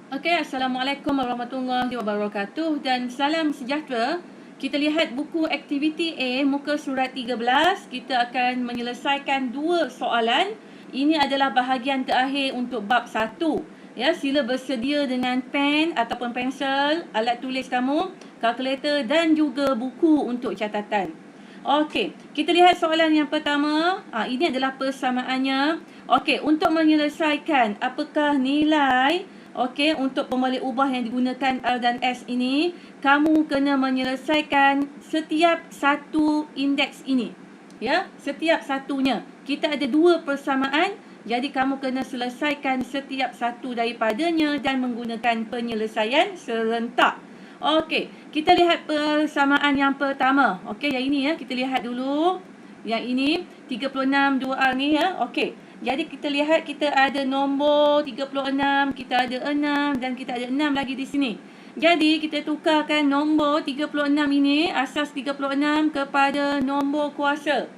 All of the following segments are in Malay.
Okey, Assalamualaikum warahmatullahi wabarakatuh dan salam sejahtera. Kita lihat buku aktiviti A, muka surat 13. Kita akan menyelesaikan 2 soalan. Ini adalah bahagian terakhir untuk bab 1. Ya, sila bersedia dengan pen ataupun pensel, alat tulis kamu, kalkulator dan juga buku untuk catatan. Okey, kita lihat soalan yang pertama. Ini adalah persamaannya. Okey, untuk menyelesaikan apakah nilai untuk pembalik ubah yang digunakan R dan S ini, kamu kena menyelesaikan setiap satu indeks ini. Ya, setiap satunya. Kita ada 2 persamaan, jadi kamu kena selesaikan setiap satu daripadanya dan menggunakan penyelesaian serentak. Okey, kita lihat persamaan yang pertama. Okey, yang ini ya, kita lihat dulu. Yang ini 36 2R ni ya. Okey. Jadi kita lihat kita ada nombor 36, kita ada 6 dan kita ada 6 lagi di sini. Jadi kita tukarkan nombor 36 ini, asas 36 kepada nombor kuasa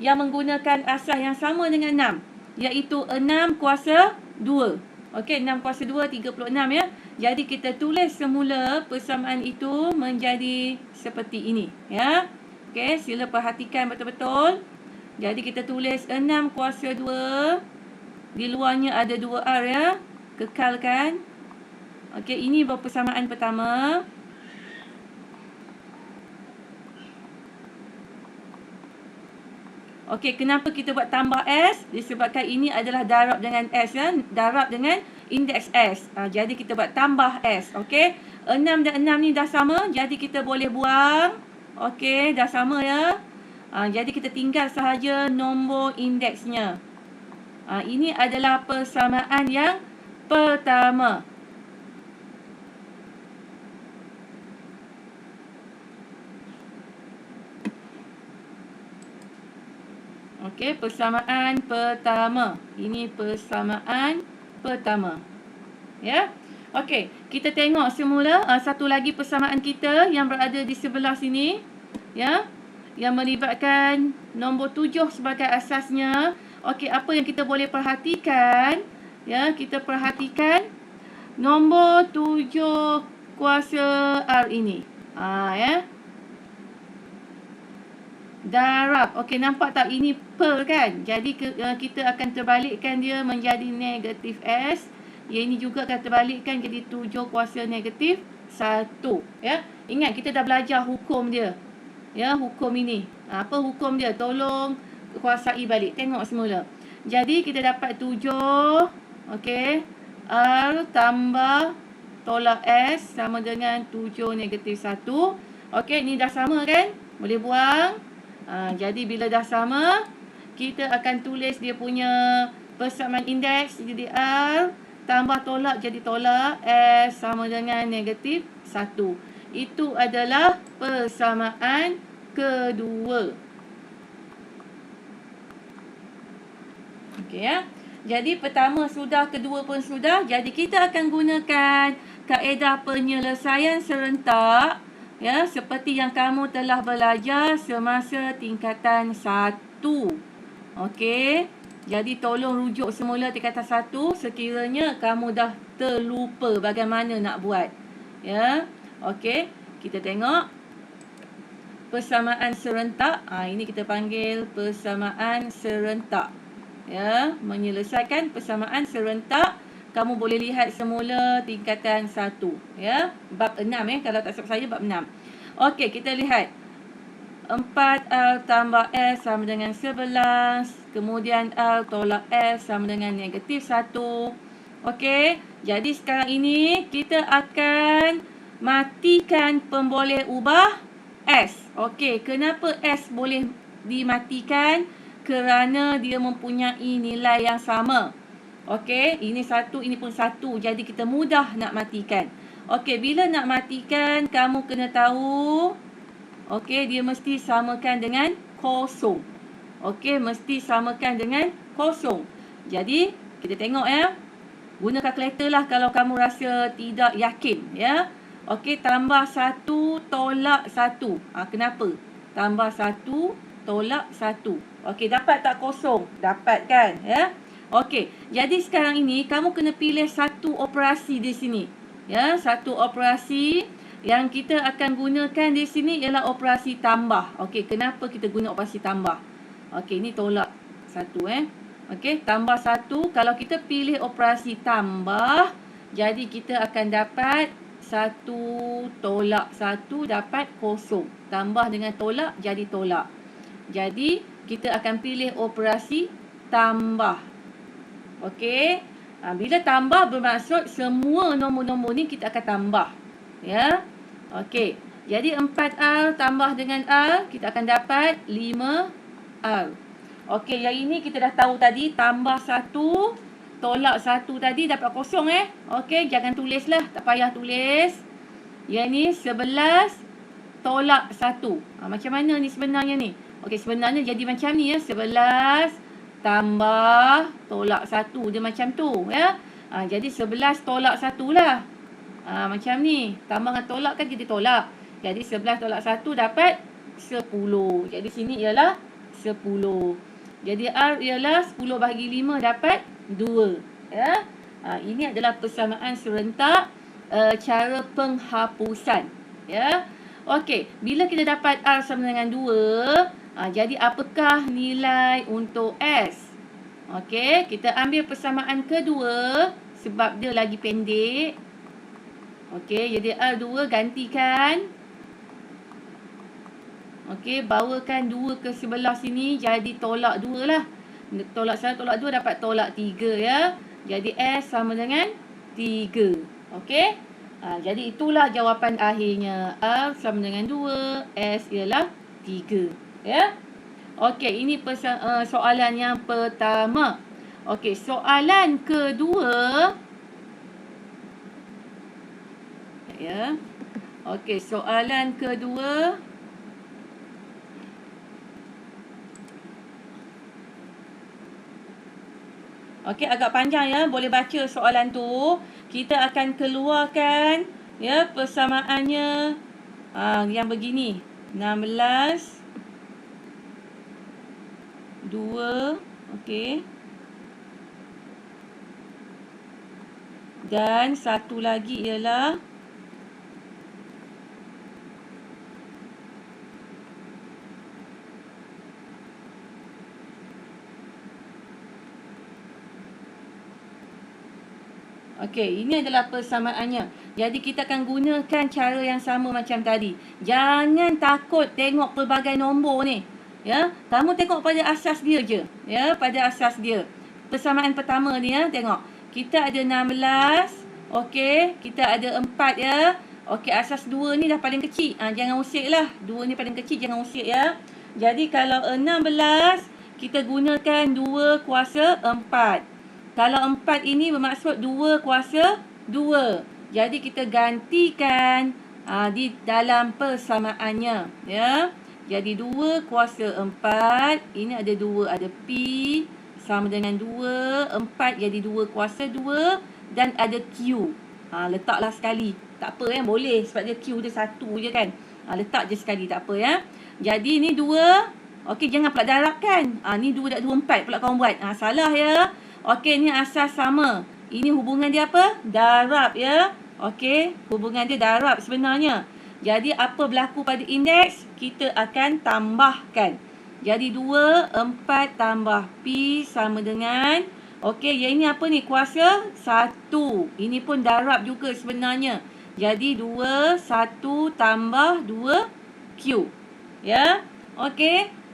yang menggunakan asas yang sama dengan 6, iaitu 6 kuasa 2. Okey, 6 kuasa 2, 36 ya. Jadi kita tulis semula persamaan itu menjadi seperti ini ya. Okey, sila perhatikan betul-betul. Jadi kita tulis 6 kuasa 2. Di luarnya ada 2R ya. Kekalkan. Okey, ini persamaan pertama. Okey, kenapa kita buat tambah S? Disebabkan ini adalah darab dengan S ya. Darab dengan indeks S. Jadi kita buat tambah S. Okey, 6 dan 6 ni dah sama. Jadi kita boleh buang. Okey, dah sama ya. Jadi kita tinggal sahaja nombor indeksnya. Ini adalah persamaan yang pertama. Okey, persamaan pertama. Ini persamaan pertama. Ya. Okey, kita tengok semula satu lagi persamaan kita yang berada di sebelah sini. Ya. Yang melibatkan nombor 7 sebagai asasnya. Okey, apa yang kita boleh perhatikan? Ya, kita perhatikan nombor 7 kuasa R ini. Ya. Darab. Okey, nampak tak ini per kan? Jadi kita akan terbalikkan dia menjadi negatif S. Yang ini juga akan terbalikkan jadi 7 kuasa negatif 1. Ya. Ingat kita dah belajar hukum dia. Ya, hukum ini. Apa hukum dia? Tolong kuasai balik. Tengok semula. Jadi kita dapat 7. Okey. R tambah tolak S sama dengan 7 negatif 1. Okey, ni dah sama kan? Boleh buang. Jadi bila dah sama, kita akan tulis dia punya persamaan indeks jadi R tambah tolak jadi tolak S sama dengan negatif 1. Itu adalah persamaan kedua. Okey ya. Jadi pertama sudah, kedua pun sudah. Jadi kita akan gunakan kaedah penyelesaian serentak ya, seperti yang kamu telah belajar semasa tingkatan 1. Okey. Jadi tolong rujuk semula tingkatan 1 sekiranya kamu dah terlupa bagaimana nak buat. Ya. Okey, kita tengok persamaan serentak. Ini kita panggil persamaan serentak. Ya, menyelesaikan persamaan serentak. Kamu boleh lihat semula tingkatan 1. Ya, bab 6 kalau tak silap saya bab 6. Okey, kita lihat. 4R tambah S sama dengan 11. Kemudian R tolak S sama dengan negatif 1. Okey, jadi sekarang ini kita akan matikan pemboleh ubah S. Okey, kenapa S boleh dimatikan? Kerana dia mempunyai nilai yang sama. Okey, ini 1, ini pun 1. Jadi kita mudah nak matikan. Okey, bila nak matikan, kamu kena tahu. Okey, dia mesti samakan dengan kosong. Okey, mesti samakan dengan kosong. Jadi, kita tengok ya. Guna kalkulator lah kalau kamu rasa tidak yakin ya. Okey, tambah 1 tolak 1. Kenapa? Tambah 1 tolak 1. Okey, dapat tak kosong? Dapat kan? Ya. Okey, jadi sekarang ini kamu kena pilih satu operasi di sini. Ya, satu operasi yang kita akan gunakan di sini ialah operasi tambah. Okey, kenapa kita guna operasi tambah? Okey, ini tolak satu Okey, tambah satu. Kalau kita pilih operasi tambah, jadi kita akan dapat 1 tolak 1 dapat kosong. Tambah dengan tolak jadi tolak. Jadi, kita akan pilih operasi tambah. Okey. Bila tambah bermaksud semua nombor-nombor ni kita akan tambah. Ya. Okey. Jadi 4R tambah dengan R, kita akan dapat 5R. Okey, yang ini kita dah tahu tadi, tambah 1 tolak 1 tadi dapat kosong Okey, jangan tulislah, tak payah tulis. Yang ni 11 tolak 1. Macam mana ni sebenarnya ni? Okey, sebenarnya jadi macam ni 11 tambah tolak 1. Dia macam tu jadi 11 tolak 1 lah. Macam ni. Tambah dengan tolak kan jadi tolak. Jadi 11 tolak 1 dapat 10. Jadi sini ialah 10. Jadi R ialah 10 bahagi 5 dapat 2. Ini adalah persamaan serentak cara penghapusan. Okey, bila kita dapat R sama dengan 2, jadi apakah nilai untuk S? Okey, kita ambil persamaan kedua sebab dia lagi pendek. Okey, jadi R2 gantikan. Okey, bawakan 2 ke sebelah sini jadi tolak 2 lah. Tolak 1 tolak 2 dapat tolak 3 Jadi S sama dengan 3. Okey? Jadi itulah jawapan akhirnya. R sama dengan 2, S ialah 3. Okey, ini soalan yang pertama. Okey, soalan kedua. Okey, soalan kedua. Okey, agak panjang boleh baca soalan tu. Kita akan keluarkan persamaannya yang begini. 16 2 okey. Dan satu lagi ialah okey, ini adalah persamaannya. Jadi kita akan gunakan cara yang sama macam tadi. Jangan takut tengok pelbagai nombor ni. Kamu tengok pada asas dia je. Pada asas dia. Persamaan pertama ni tengok. Kita ada 16. Okey, kita ada 4 Okey, asas 2 ni dah paling kecil. Jangan usik lah. 2 ni paling kecil, jangan usik Jadi kalau 16, kita gunakan 2 kuasa 4. Kalau 4 ini bermaksud 2 kuasa 2. Jadi kita gantikan di dalam persamaannya. Jadi 2 kuasa 4. Ini ada 2, ada P. Sama dengan 2. 4 jadi 2 kuasa 2. Dan ada Q. Letaklah sekali. Tak apa boleh. Sebab dia Q dia 1 je kan. Letak je sekali, tak apa Jadi ni 2. Okey, jangan pula darabkan. Ni 2 dah 2, 4 pula kamu buat. Salah Okey, ni asas sama. Ini hubungan dia apa? Darab Okey, hubungan dia darab sebenarnya. Jadi apa berlaku pada indeks? Kita akan tambahkan. Jadi 2, 4 tambah P sama dengan okey, yang ini apa ni? Kuasa 1. Ini pun darab juga sebenarnya. Jadi 2, 1 tambah 2 Q. Okey.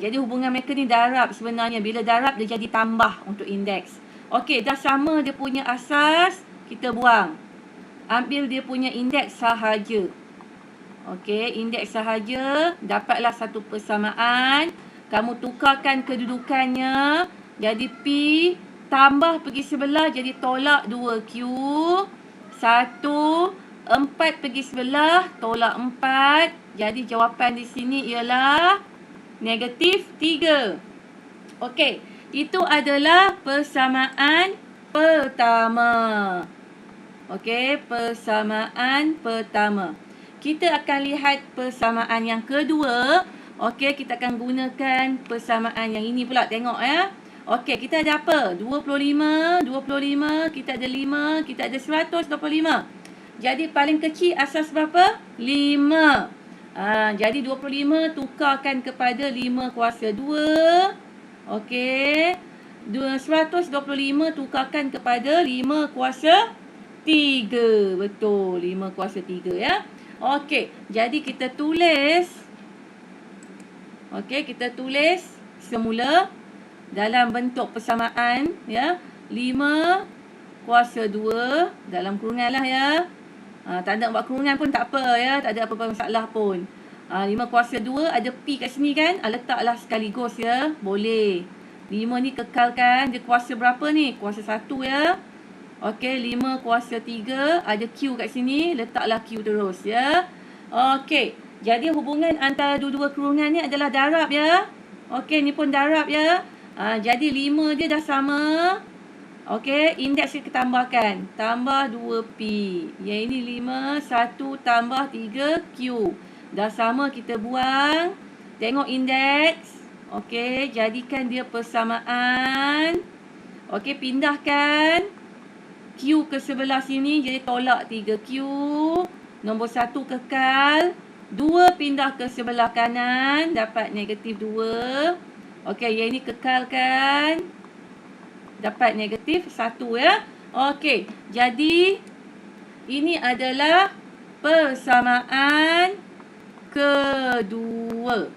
Jadi hubungan mereka ni darab sebenarnya. Bila darab dia jadi tambah untuk indeks. Okey, dah sama dia punya asas. Kita buang. Ambil dia punya indeks sahaja. Okey, indeks sahaja. Dapatlah satu persamaan. Kamu tukarkan kedudukannya. Jadi P tambah pergi sebelah jadi tolak 2Q. 1, 4 pergi sebelah tolak 4. Jadi jawapan di sini ialah negatif 3. Okey, itu adalah persamaan pertama. Okey, persamaan pertama. Kita akan lihat persamaan yang kedua. Okey, kita akan gunakan persamaan yang ini pula. Tengok Okey, kita ada apa? 25, kita ada 5, kita ada 125. Jadi paling kecil asas berapa? 5. Jadi 25 tukarkan kepada 5 kuasa 2. Okey. 125 tukarkan kepada 5 kuasa 3. Betul, 5 kuasa 3 ya. Okey, jadi kita tulis. Okey, kita tulis semula dalam bentuk persamaan ya. 5 kuasa 2 dalam kurungan lah ya. Tak nak buat kurungan pun tak apa ya, tak ada apa-apa masalah pun. 5 kuasa 2 ada P kat sini kan, letaklah sekaligus ya, boleh. 5 ni kekalkan, dia kuasa berapa ni? Kuasa 1 ya. Okey, 5 kuasa 3 ada Q kat sini, letaklah Q terus ya. Okey, jadi hubungan antara dua-dua kurungan ni adalah darab ya. Okey, ni pun darab ya. Jadi 5 dia dah sama. Okey, indeks kita tambahkan. Tambah 2P. Yang ini 5, 1 tambah 3Q. Dah sama, kita buang. Tengok indeks. Okey, jadikan dia persamaan. Okey, pindahkan Q ke sebelah sini. Jadi tolak 3Q. Nombor 1 kekal. 2 pindah ke sebelah kanan. Dapat negatif 2. Okey, yang ini kekalkan. Dapat negatif 1 ya. Okey, jadi ini adalah persamaan kedua.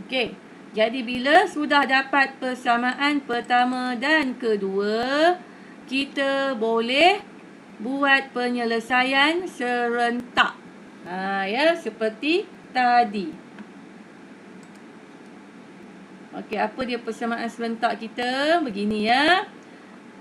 Okey, jadi bila sudah dapat persamaan pertama dan kedua, kita boleh buat penyelesaian serentak. Ya, seperti tadi. Okey, apa dia persamaan serentak kita? Begini ya.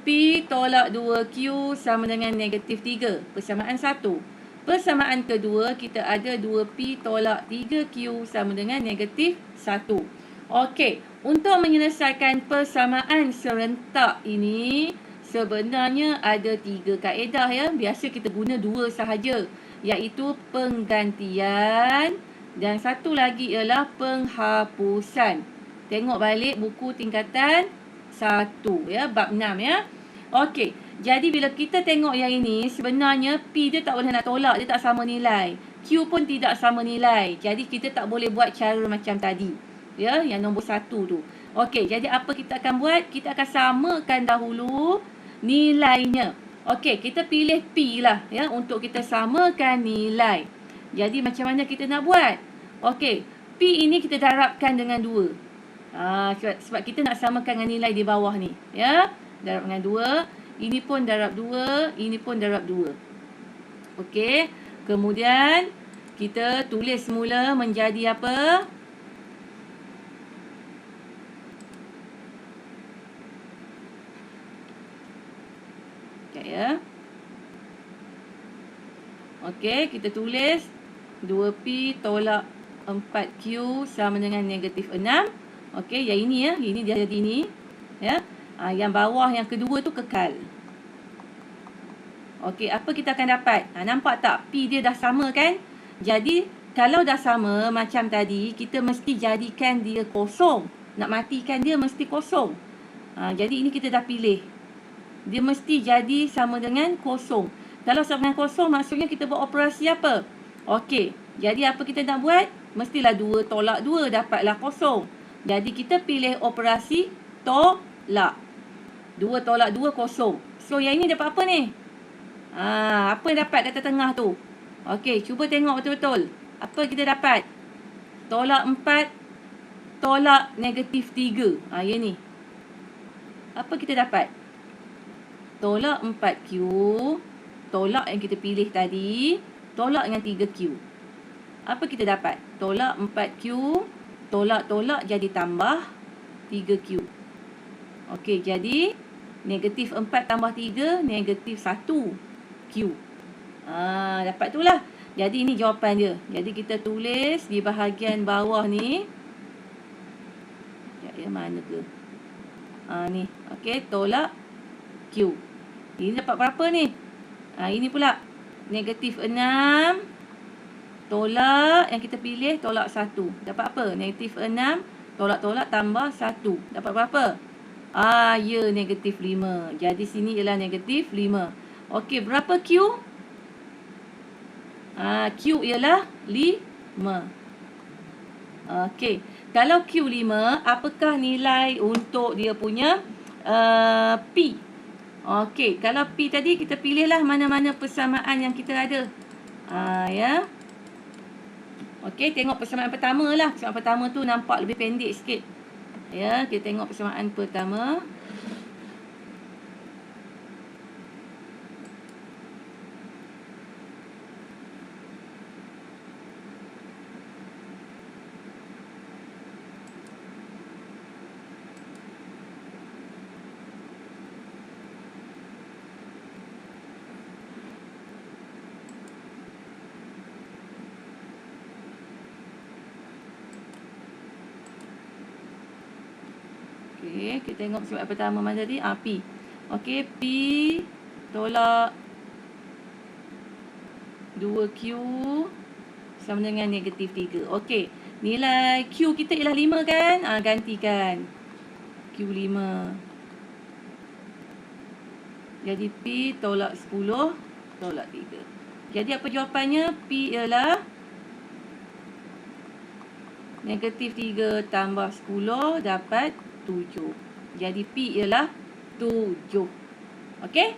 P tolak 2Q sama dengan negatif 3. Persamaan 1. Persamaan kedua, kita ada 2P tolak 3Q sama dengan negatif 1. Okey, untuk menyelesaikan persamaan serentak ini, sebenarnya ada 3 kaedah ya. Biasa kita guna 2 sahaja, iaitu penggantian dan satu lagi ialah penghapusan. Tengok balik buku tingkatan 1 ya, bab 6 ya. Okey, jadi bila kita tengok yang ini, sebenarnya P dia tak boleh nak tolak, dia tak sama nilai. Q pun tidak sama nilai. Jadi kita tak boleh buat cara macam tadi. Ya, yang nombor 1 tu. Okey, jadi apa kita akan buat? Kita akan samakan dahulu nilainya. Okey, kita pilih P lah ya untuk kita samakan nilai. Jadi macam mana kita nak buat? Okey, P ini kita darabkan dengan 2. Sebab kita nak samakan dengan nilai di bawah ni ya. Darab dengan 2. Ini pun darab 2. Ini pun darab 2. Okey. Kemudian kita tulis semula menjadi apa? Sekejap ya. Okey, kita tulis 2P tolak 4Q sama dengan negatif 6. Okey, yang ini ya. Ini dia jadi ini. Ya. Yang bawah yang kedua tu kekal. Okey, apa kita akan dapat? Nampak tak? P dia dah sama kan? Jadi, kalau dah sama macam tadi, kita mesti jadikan dia kosong. Nak matikan dia mesti kosong. Jadi, ini kita dah pilih. Dia mesti jadi sama dengan kosong. Kalau sama dengan kosong, maksudnya kita buat operasi apa? Okey, jadi apa kita nak buat? Mestilah 2 tolak 2 dapatlah kosong. Jadi kita pilih operasi tolak. 2 tolak 2 kosong. So yang ini dapat apa ni? Apa yang dapat kat tengah tu? Okey, cuba tengok betul-betul. Apa kita dapat? Tolak 4 tolak negatif 3. Yang ni. Apa kita dapat? Tolak 4Q tolak yang kita pilih tadi, tolak dengan 3Q. Apa kita dapat? Tolak 4Q tolak-tolak jadi tambah 3Q. Okey, jadi negatif 4 tambah 3, negatif 1Q. Dapat tu lah. Jadi ini jawapan dia. Jadi kita tulis di bahagian bawah ni. Ya, mana ke? Ni. Okey, tolak Q. Ini dapat berapa ni? Ini pula. Negatif 6. Tolak yang kita pilih tolak 1. Dapat apa? Negatif 6 Tolak-tolak tambah 1. Dapat berapa? Ya, negatif 5. Jadi sini ialah negatif 5. Okey, berapa Q? Q ialah 5. Okey. Kalau Q 5, apakah nilai untuk dia punya P? Okey, kalau P tadi kita pilihlah mana-mana persamaan yang kita ada. Ya. Okey, tengok persamaan pertama lah. Persamaan pertama tu nampak lebih pendek sikit. Ya, kita tengok persamaan pertama. Okey, kita tengok persamaan pertama mana tadi? P. Okey, P tolak 2Q sama dengan negatif 3. Okey, nilai Q kita ialah 5 kan? Gantikan. Q5. Jadi P tolak 10 tolak 3. Jadi apa jawapannya? P ialah negatif 3 tambah 10 dapat 7. Jadi P ialah 7. Okey?